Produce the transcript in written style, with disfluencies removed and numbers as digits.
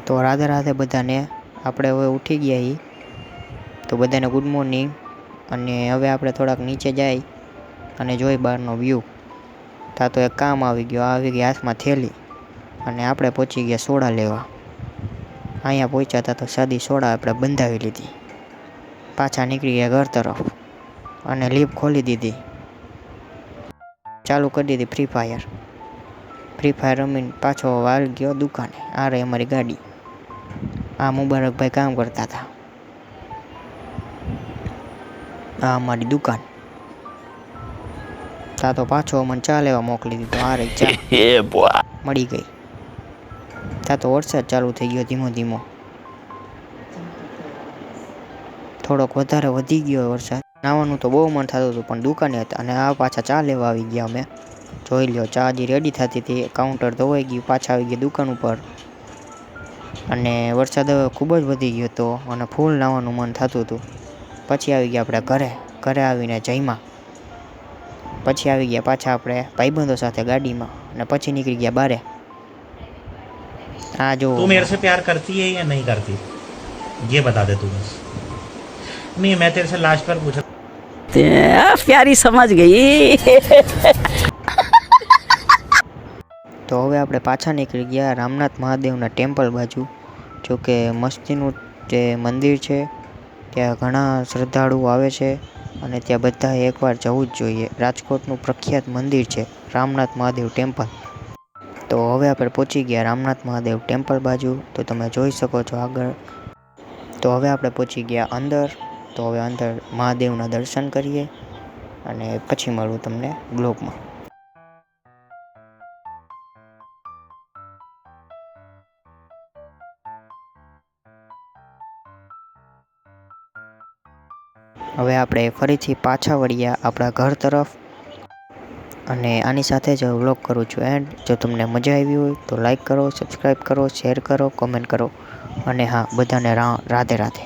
તો રાધે રાધે બધાને. આપણે હવે ઉઠી ગયા છીએ, તો બધાને ગુડ મોર્નિંગ. અને હવે આપણે થોડાક નીચે જઈ અને જોઈ બહારનો વ્યૂ. ત્યાં તો એક કામ આવી ગઈ હાથમાં થેલી, અને આપણે પહોંચી ગયા સોડા લેવા. અહીંયા પહોંચ્યા હતા તો સાદી સોડા આપણે બંધાવી લીધી. પાછા નીકળી ગયા ઘર તરફ અને લીપ ખોલી દીધી. ચાલુ કરી દીધી ફ્રી ફાયર રમીને પાછો વાલ ગયો દુકાને. આ રહી અમારી ગાડી. આ મુબારકભાઈ કામ કરતા હતા. આ અમારી દુકાન. તા તો પાછો અમને ચા લેવા મોકલી દીધો. આ રહી ચા મળી ગઈ. તા તો વરસાદ ચાલુ થઈ ગયો ધીમો ધીમો. થોડોક વધારે વધી ગયો વરસાદ. નાવાનું તો બહુ મન થતું હતું, પણ દુકાને હતા અને આ પાછા ચા લેવા આવી ગયા અમે. જોઈ લ્યો, ચા હજી રેડી થતી હતી. કાઉન્ટર ધોવાઈ ગયું. પાછા આવી ગયા દુકાન ઉપર. અને વરસાદ હવે ખૂબ જ વધી ગયો હતો અને ફૂલ નાવાનું મન થતું હતું. પછી આવી ગયા આપણે ઘરે આવીને જમ્યા. પછી આવી ગયા પાછા આપણે ભાઈબંધો સાથે ગાડીમાં, અને પછી નીકળી ગયા બારે. આ જો તું मेरे से प्यार करती है या नहीं करती, ये बता दे तू बस. नहीं, मैं तेरे से लास्ट पर पूछा. प्यारी समझ गई. તો હવે આપણે પાછા નીકળી ગયા રામનાથ મહાદેવના ટેમ્પલ બાજુ. જોકે મસ્તીનું જે મંદિર છે, ત્યાં ઘણા શ્રદ્ધાળુઓ આવે છે અને ત્યાં બધાએ એકવાર જવું જ જોઈએ. રાજકોટનું પ્રખ્યાત મંદિર છે રામનાથ મહાદેવ ટેમ્પલ. તો હવે આપણે પહોંચી ગયા રામનાથ મહાદેવ ટેમ્પલ બાજુ. તો તમે જોઈ શકો છો આગળ. તો હવે આપણે પહોંચી ગયા અંદર. તો હવે અંદર મહાદેવના દર્શન કરીએ અને પછી મળું તમને બ્લોગમાં. હવે આપણે ફરીથી પાછા વળ્યા આપણા ઘર તરફ. અને આની સાથે જ વ્લોગ કરું છું એન્ડ. જો તમને મજા આવી હોય તો લાઈક કરો, સબસ્ક્રાઈબ કરો, શેર કરો, કોમેન્ટ કરો. અને હા, બધાને રાધે રાધે.